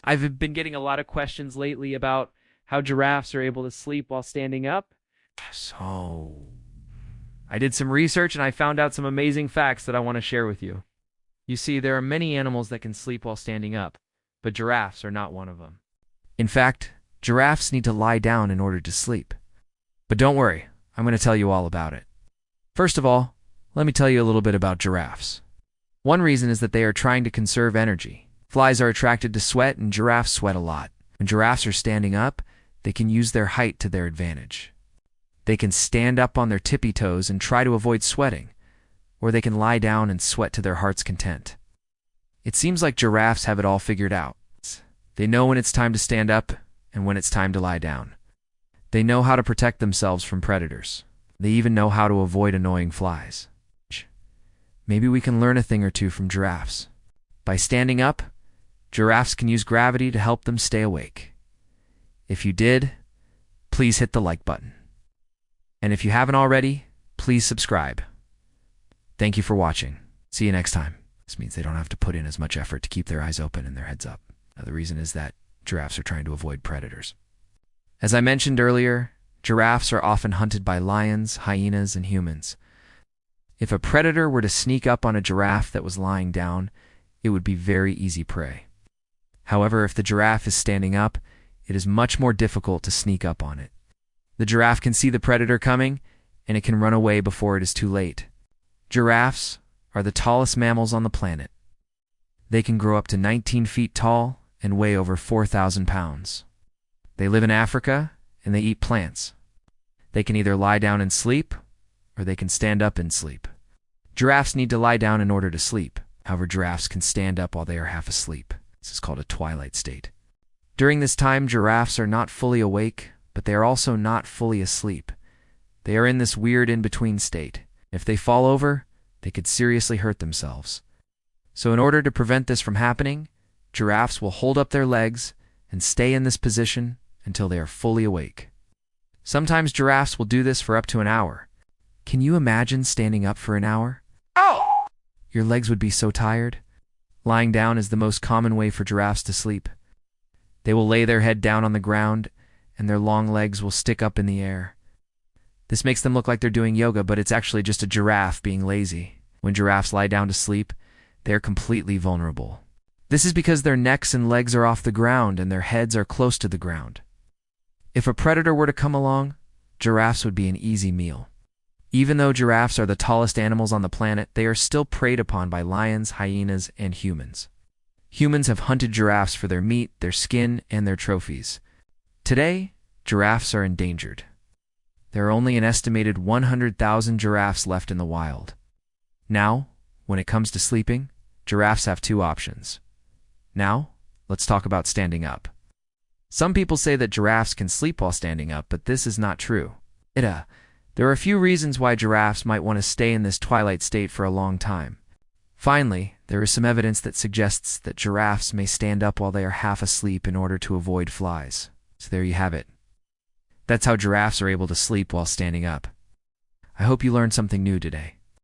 I've been getting a lot of questions lately about how giraffes are able to sleep while standing up. So, I did some research and I found out some amazing facts that I want to share with you. You see, there are many animals that can sleep while standing up, but giraffes are not one of them. In fact, giraffes need to lie down in order to sleep. But don't worry, I'm going to tell you all about it. First of all, let me tell you a little bit about giraffes. One reason is that they are trying to conserve energy. Flies are attracted to sweat, and giraffes sweat a lot. When giraffes are standing up, they can use their height to their advantage. They can stand up on their tippy toes and try to avoid sweating, or they can lie down and sweat to their heart's content. It seems like giraffes have it all figured out. They know when it's time to stand up and when it's time to lie down. They know how to protect themselves from predators. They even know how to avoid annoying flies. Maybe we can learn a thing or two from giraffes. By standing up, giraffes can use gravity to help them stay awake. If you did, please hit the like button. And if you haven't already, please subscribe. Thank you for watching. See you next time. This means they don't have to put in as much effort to keep their eyes open and their heads up. Now, the reason is that giraffes are trying to avoid predators. As I mentioned earlier, giraffes are often hunted by lions, hyenas, and humans. If a predator were to sneak up on a giraffe that was lying down, it would be very easy prey. However, if the giraffe is standing up, it is much more difficult to sneak up on it. The giraffe can see the predator coming, and it can run away before it is too late. Giraffes are the tallest mammals on the planet. They can grow up to 19 feet tall and weigh over 4,000 pounds. They live in Africa, and they eat plants. They can either lie down and sleep, or they can stand up and sleep. Giraffes need to lie down in order to sleep. However, giraffes can stand up while they are half asleep. This is called a twilight state. During this time, giraffes are not fully awake, but they are also not fully asleep. They are in this weird in-between state. If they fall over, they could seriously hurt themselves. So in order to prevent this from happening, giraffes will hold up their legs and stay in this position until they are fully awake. Sometimes giraffes will do this for up to an hour. Can you imagine standing up for an hour? Oh! Your legs would be so tired. Lying down is the most common way for giraffes to sleep. They will lay their head down on the ground, and their long legs will stick up in the air. This makes them look like they're doing yoga, but it's actually just a giraffe being lazy. When giraffes lie down to sleep, they are completely vulnerable. This is because their necks and legs are off the ground and their heads are close to the ground. If a predator were to come along, giraffes would be an easy meal. Even though giraffes are the tallest animals on the planet, they are still preyed upon by lions, hyenas, and humans. Humans have hunted giraffes for their meat, their skin, and their trophies. Today, giraffes are endangered. There are only an estimated 100,000 giraffes left in the wild. Now, when it comes to sleeping, giraffes have two options. Now, let's talk about standing up. Some people say that giraffes can sleep while standing up, but this is not true. There are a few reasons why giraffes might want to stay in this twilight state for a long time. Finally, there is some evidence that suggests that giraffes may stand up while they are half asleep in order to avoid flies. So there you have it. That's how giraffes are able to sleep while standing up. I hope you learned something new today.